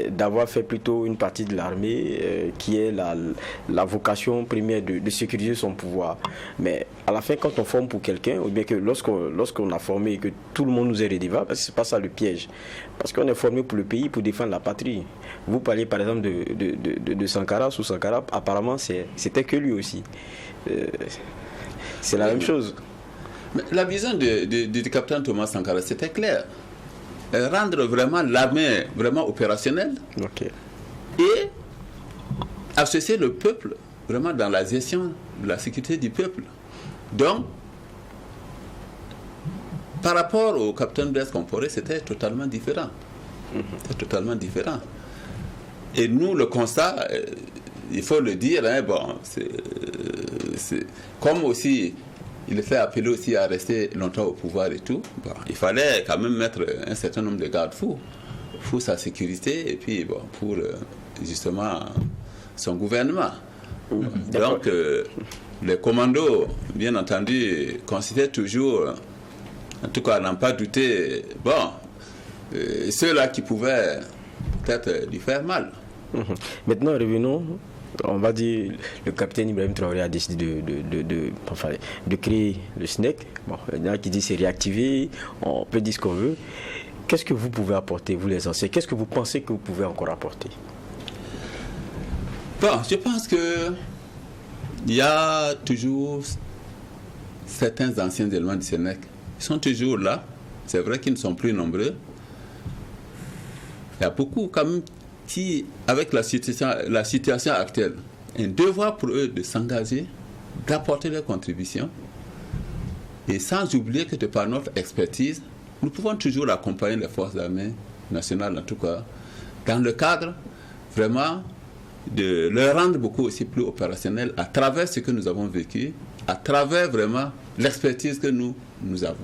d'avoir fait plutôt une partie de l'armée qui est la vocation première de sécuriser son pouvoir. Mais à la fin, quand on forme pour quelqu'un, ou bien que lorsqu'on a formé et que tout le monde nous est redevable, c'est pas ça le piège. Parce qu'on est formé pour le pays, pour défendre la patrie. Vous parlez par exemple de Sankara. Sous Sankara, apparemment c'était que lui aussi. C'est la même chose. Mais la vision du capitaine Thomas Sankara, c'était clair. Rendre vraiment l'armée vraiment opérationnelle. Et associer le peuple vraiment dans la gestion de la sécurité du peuple. Donc, par rapport au capitaine Blaise Compaoré, c'était totalement différent. C'était totalement différent. Et nous, le constat, il faut le dire, c'est comme aussi il fait appeler aussi à rester longtemps au pouvoir et tout. Bon, il fallait quand même mettre un certain nombre de garde-fous pour sa sécurité et puis pour justement son gouvernement. Donc, les commandos, bien entendu, considèrent toujours en tout cas, n'ont pas douté, ceux-là qui pouvaient peut-être lui faire mal. Maintenant, revenons, on va dire, le capitaine Ibrahim Traoré a décidé de créer le SNEC. Bon, il y en a qui disent c'est réactivé, on peut dire ce qu'on veut. Qu'est-ce que vous pouvez apporter, vous les anciens? Qu'est-ce que vous pensez que vous pouvez encore apporter? Je pense que il y a toujours certains anciens éléments du SNEC. Ils sont toujours là. C'est vrai qu'ils ne sont plus nombreux. Il y a beaucoup quand même qui, avec la situation actuelle, un devoir pour eux de s'engager, d'apporter leur contribution. Et sans oublier que de par notre expertise, nous pouvons toujours accompagner les forces armées nationales, en tout cas, dans le cadre vraiment de leur rendre beaucoup aussi plus opérationnels à travers ce que nous avons vécu, à travers vraiment l'expertise que nous avons.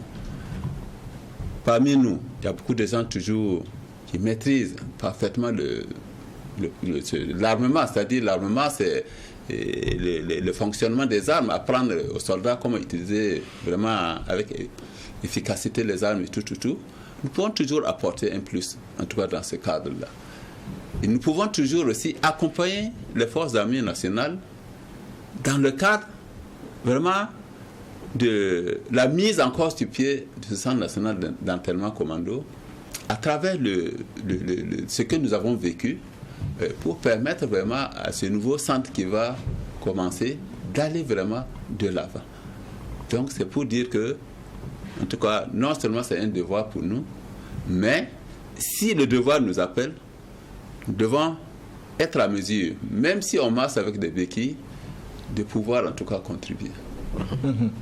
Parmi nous, il y a beaucoup de gens toujours qui maîtrisent parfaitement l'armement, c'est-à-dire l'armement, c'est le fonctionnement des armes, apprendre aux soldats comment utiliser vraiment avec efficacité les armes et tout. Nous pouvons toujours apporter un plus, en tout cas dans ce cadre-là. Et nous pouvons toujours aussi accompagner les forces armées nationales dans le cadre vraiment de la mise en cause du pied du Centre national d'entraînement commando à travers ce que nous avons vécu pour permettre vraiment à ce nouveau centre qui va commencer d'aller vraiment de l'avant. Donc c'est pour dire que, en tout cas, non seulement c'est un devoir pour nous, mais si le devoir nous appelle, nous devons être à mesure, même si on marche avec des béquilles, de pouvoir en tout cas contribuer.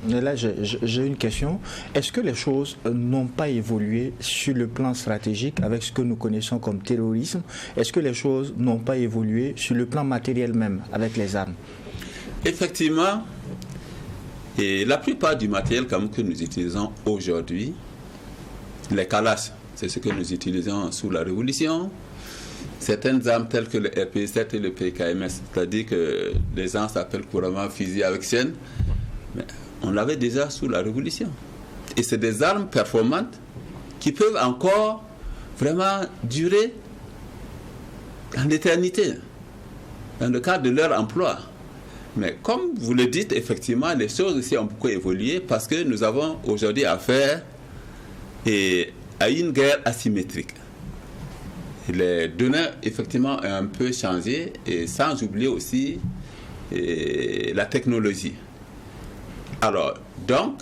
Et là, j'ai une question. Est-ce que les choses n'ont pas évolué sur le plan stratégique avec ce que nous connaissons comme terrorisme? Est-ce que les choses n'ont pas évolué sur le plan matériel même avec les armes? Effectivement, et la plupart du matériel que nous utilisons aujourd'hui, les Kalash, c'est ce que nous utilisons sous la Révolution. Certaines armes telles que le RP7 et le PKMS, c'est-à-dire que les gens s'appellent couramment fusil avec chaîne, mais on l'avait déjà sous la Révolution. Et c'est des armes performantes qui peuvent encore vraiment durer en éternité, dans le cadre de leur emploi. Mais comme vous le dites, effectivement, les choses aussi ont beaucoup évolué parce que nous avons aujourd'hui affaire à une guerre asymétrique. Les données, effectivement, ont un peu changé, et sans oublier aussi la technologie. Alors, donc,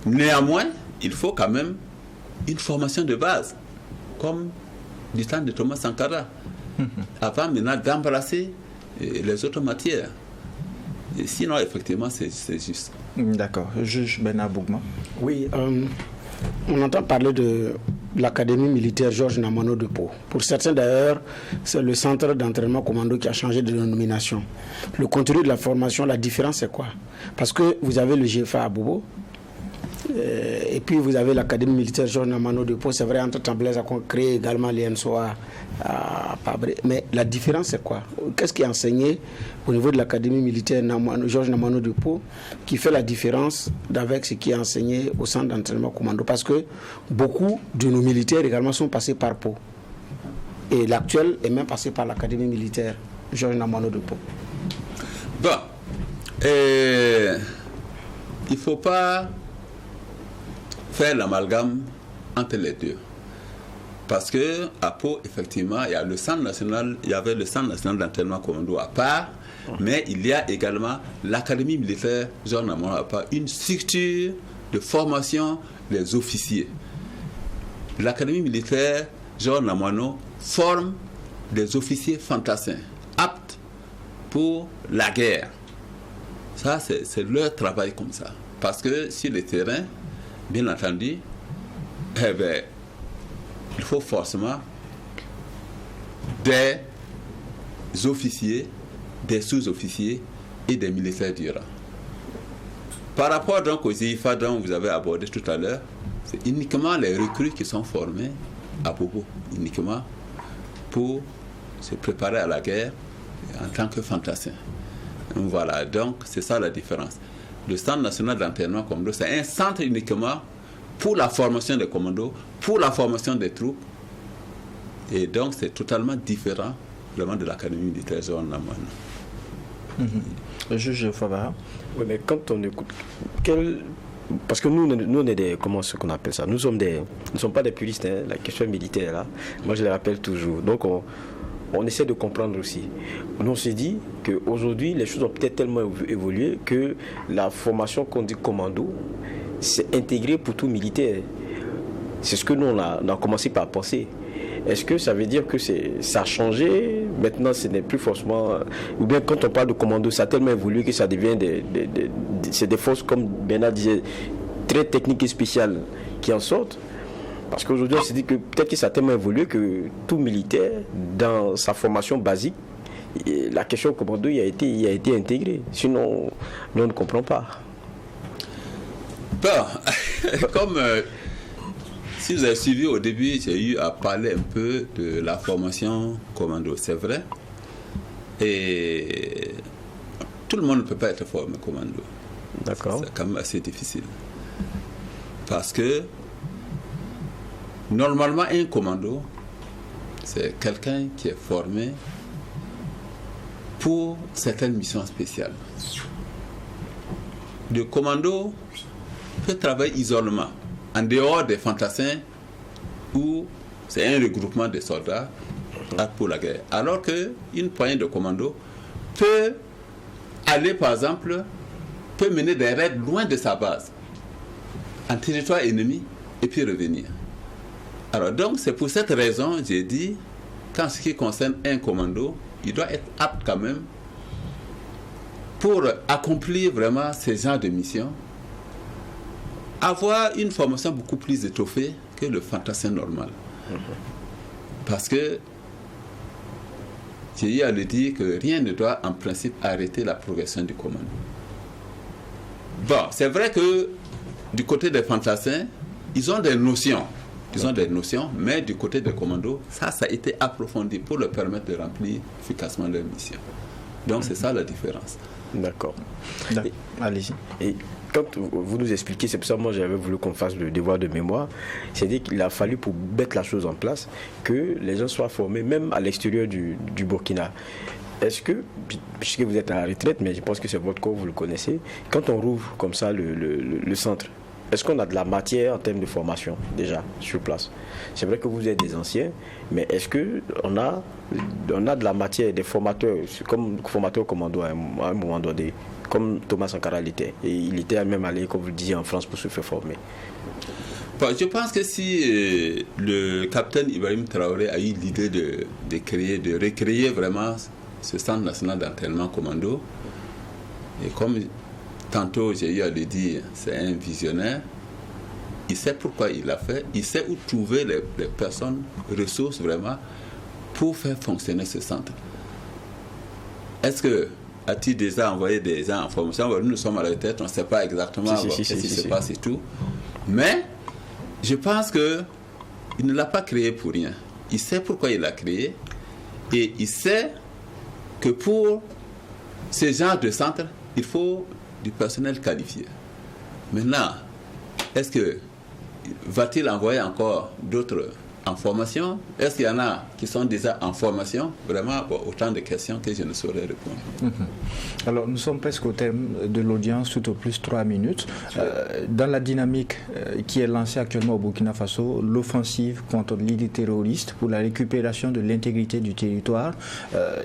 néanmoins, il faut quand même une formation de base, comme du temps de Thomas Sankara, avant maintenant d'embrasser les autres matières. Et sinon, effectivement, c'est juste. D'accord. Juge Bernard Bougma. Oui, on entend parler de l'Académie militaire Georges Namano de Pau. Pour certains d'ailleurs, c'est le centre d'entraînement commando qui a changé de dénomination. Le contenu de la formation, la différence c'est quoi? Parce que vous avez le GFA à Bobo, et puis vous avez l'Académie militaire Georges Namano de Pau. C'est vrai, entre-temps, Blaise a créé également l'INSOA à Pabré. Mais la différence c'est quoi? Qu'est-ce qui est enseigné au niveau de l'Académie militaire Georges Namano de Pau qui fait la différence avec ce qui est enseigné au centre d'entraînement commando? Parce que beaucoup de nos militaires également sont passés par Pau. Et l'actuel est même passé par l'Académie militaire Georges Namano de Pau. Bon, il ne faut pas faire l'amalgame entre les deux. Parce que à Pau, effectivement, il y avait le Centre national d'entraînement commando à part, mais il y a également l'Académie militaire Georges Namano à part, une structure de formation des officiers. L'Académie militaire Georges Namano forme des officiers fantassins, aptes pour la guerre. Ça, c'est leur travail comme ça. Parce que sur le terrain, bien entendu, il faut forcément des officiers, des sous-officiers et des militaires du rang. Par rapport donc aux IFA dont vous avez abordé tout à l'heure, c'est uniquement les recrues qui sont formés à Bobo, uniquement pour se préparer à la guerre en tant que fantassins. Voilà, donc c'est ça la différence. Le Centre national d'entraînement commando, c'est un centre uniquement pour la formation des commandos, pour la formation des troupes. Et donc, c'est totalement différent vraiment de l'Académie militaire Jean Lamouane. Le juge Favara. Oui, mais quand on écoute... Parce que nous on est des... Comment est-ce qu'on appelle ça? Nous ne sommes pas des puristes, hein, la question militaire, là. Moi, je le rappelle toujours. Donc, on essaie de comprendre aussi. Nous, on s'est dit qu'aujourd'hui, les choses ont peut-être tellement évolué que la formation qu'on dit commando, c'est intégré pour tout militaire. C'est ce que nous, on a commencé par penser. Est-ce que ça veut dire que ça a changé? Maintenant, ce n'est plus forcément... Ou bien quand on parle de commando, ça a tellement évolué que ça devient c'est des forces, comme Bernard disait, très techniques et spéciales qui en sortent. Parce qu'aujourd'hui, on s'est dit que peut-être que ça a tellement évolué que tout militaire, dans sa formation basique, la question commando y a été intégrée. Sinon, nous, on ne comprend pas. Bon, comme... si vous avez suivi au début, j'ai eu à parler un peu de la formation commando, c'est vrai. Et tout le monde ne peut pas être formé commando. D'accord. C'est quand même assez difficile. Parce que normalement, un commando, c'est quelqu'un qui est formé pour certaines missions spéciales. Le commando peut travailler isolément, en dehors des fantassins où c'est un regroupement de soldats pour la guerre. Alors qu'une poignée de commandos peut aller, par exemple, peut mener des raids loin de sa base, en territoire ennemi, et puis revenir. Alors donc, c'est pour cette raison, j'ai dit, qu'en ce qui concerne un commando, il doit être apte quand même pour accomplir vraiment ce genre de mission, avoir une formation beaucoup plus étoffée que le fantassin normal. Parce que j'ai eu à le dire que rien ne doit en principe arrêter la progression du commando. Bon, c'est vrai que du côté des fantassins, ils ont des notions. Mais du côté des commandos, ça a été approfondi pour leur permettre de remplir efficacement leur mission. Donc c'est ça la différence. D'accord. Allez-y. Et quand vous nous expliquez, c'est pour ça que moi j'avais voulu qu'on fasse le devoir de mémoire, c'est-à-dire qu'il a fallu pour mettre la chose en place que les gens soient formés même à l'extérieur du Burkina. Est-ce que, puisque vous êtes à la retraite, mais je pense que c'est votre corps, vous le connaissez, quand on rouvre comme ça le centre, est-ce qu'on a de la matière en termes de formation déjà sur place? C'est vrai que vous êtes des anciens, mais est-ce qu'on a de la matière, des formateurs, comme formateur commando à un moment donné, comme Thomas Sankara l'était, et il était même allé, comme vous le disiez, en France pour se faire former? Bon, je pense que si le capitaine Ibrahim Traoré a eu l'idée de recréer vraiment ce centre national d'entraînement commando, et comme tantôt j'ai eu à le dire, c'est un visionnaire, il sait pourquoi il l'a fait, il sait où trouver les personnes, ressources vraiment, pour faire fonctionner ce centre. Est-ce que a-t-il déjà envoyé des gens en formation? Nous sommes à la retraite, on ne sait pas exactement ce qui se passe et tout. Mais je pense qu'il ne l'a pas créé pour rien. Il sait pourquoi il l'a créé et il sait que pour ce genre de centre, il faut du personnel qualifié. Maintenant, est-ce que va-t-il envoyer encore d'autres en formation? Est-ce qu'il y en a qui sont déjà en formation? Vraiment, autant de questions que je ne saurais répondre. Alors, nous sommes presque au terme de l'audience, tout au plus 3 minutes. Dans la dynamique qui est lancée actuellement au Burkina Faso, l'offensive contre l'idée terroriste pour la récupération de l'intégrité du territoire,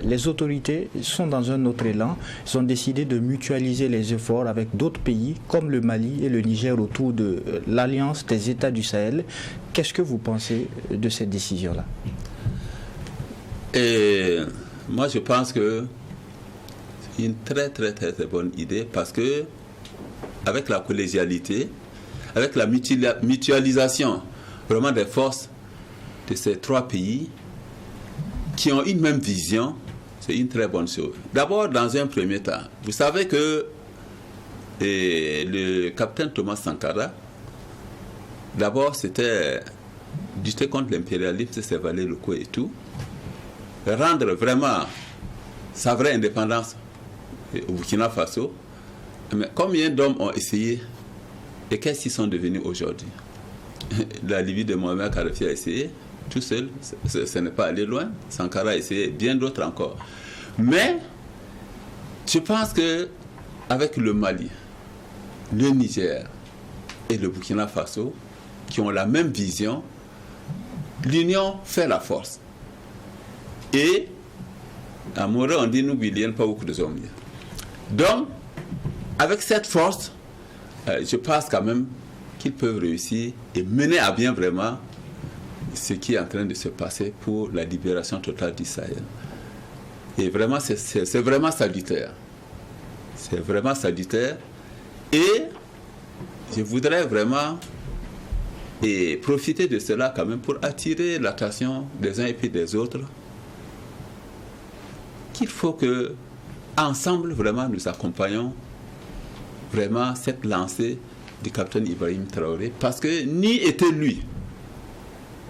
les autorités sont dans un autre élan. Ils ont décidé de mutualiser les efforts avec d'autres pays comme le Mali et le Niger autour de l'Alliance des États du Sahel. Qu'est-ce que vous pensez de cette décision-là? Et moi, je pense que c'est une très, très, très, très bonne idée parce que avec la collégialité, avec la mutualisation vraiment des forces de ces 3 pays qui ont une même vision, c'est une très bonne chose. D'abord, dans un premier temps, vous savez que le capitaine Thomas Sankara, d'abord, c'était lutter contre l'impérialisme, ses valeurs locaux et tout, rendre vraiment sa vraie indépendance au Burkina Faso. Mais combien d'hommes ont essayé et qu'est-ce qu'ils sont devenus aujourd'hui? La Libye de Mohamed Kadhafi a essayé, tout seul, ce n'est pas allé loin. Sankara a essayé, bien d'autres encore. Mais je pense qu'avec le Mali, le Niger et le Burkina Faso, qui ont la même vision, l'union fait la force. Et à Morée, on dit nous, il n'y a pas beaucoup de hommes. Donc, avec cette force, je pense quand même qu'ils peuvent réussir et mener à bien vraiment ce qui est en train de se passer pour la libération totale du Sahel. Et vraiment, c'est vraiment salutaire. C'est vraiment salutaire. Et je voudrais vraiment profiter de cela quand même pour attirer l'attention des uns et puis des autres qu'il faut que ensemble vraiment nous accompagnons vraiment cette lancée du capitaine Ibrahim Traoré, parce que ni était lui.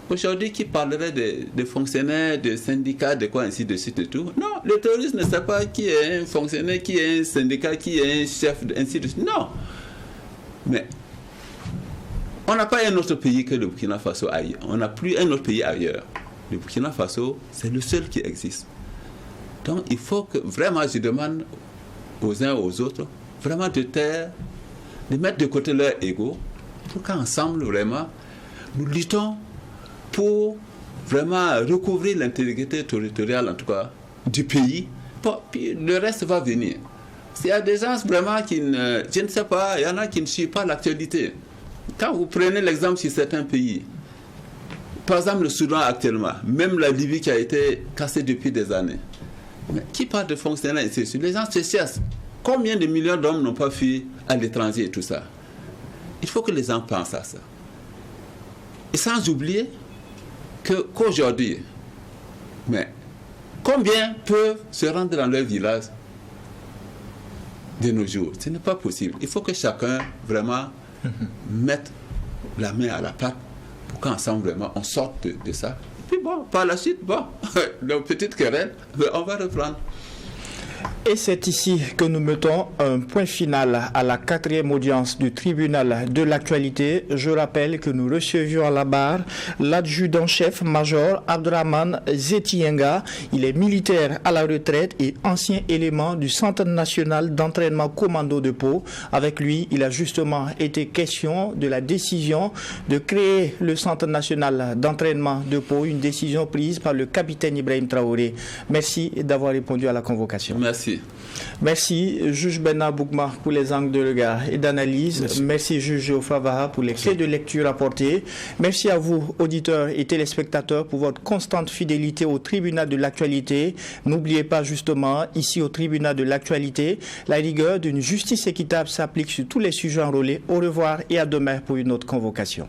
Aujourd'hui, qui parlerait de fonctionnaires, de syndicats, de quoi, ainsi de suite et tout. Non, le terroriste ne sait pas qui est un fonctionnaire, qui est un syndicat, qui est un chef, ainsi de suite. Non. Mais on n'a pas un autre pays que le Burkina Faso ailleurs. On n'a plus un autre pays ailleurs. Le Burkina Faso, c'est le seul qui existe. Donc, il faut que vraiment, je demande aux uns et aux autres, vraiment de mettre de côté leur ego, pour qu'ensemble, vraiment, nous luttons pour vraiment recouvrir l'intégrité territoriale, en tout cas, du pays. Bon, puis le reste va venir. S'il y a des gens vraiment qui je ne sais pas, il y en a qui ne suivent pas l'actualité. Quand vous prenez l'exemple sur certains pays, par exemple le Soudan actuellement, même la Libye qui a été cassée depuis des années, mais qui parle de fonctionnaires ici? Les gens se cherchent. Combien de millions d'hommes n'ont pas fui à l'étranger et tout ça? Il faut que les gens pensent à ça. Et sans oublier qu'aujourd'hui, mais combien peuvent se rendre dans leur village de nos jours? Ce n'est pas possible. Il faut que chacun vraiment mette la main à la pâte pour qu'ensemble vraiment on sorte de ça. Et puis bon, par la suite, nos petites querelles, on va reprendre. Et c'est ici que nous mettons un point final à la 4e audience du tribunal de l'actualité. Je rappelle que nous recevions à la barre l'adjudant-chef major Abdraman Zetienga. Il est militaire à la retraite et ancien élément du Centre national d'entraînement commando de Pau. Avec lui, il a justement été question de la décision de créer le Centre national d'entraînement de Pau, une décision prise par le capitaine Ibrahim Traoré. Merci d'avoir répondu à la convocation. Merci. Merci, juge Bernard Boukma, pour les angles de regard et d'analyse. Merci, juge Geoffroy Vaha, pour les clés de lecture apportées. Merci à vous, auditeurs et téléspectateurs, pour votre constante fidélité au tribunal de l'actualité. N'oubliez pas justement, ici au tribunal de l'actualité, la rigueur d'une justice équitable s'applique sur tous les sujets enrôlés. Au revoir et à demain pour une autre convocation.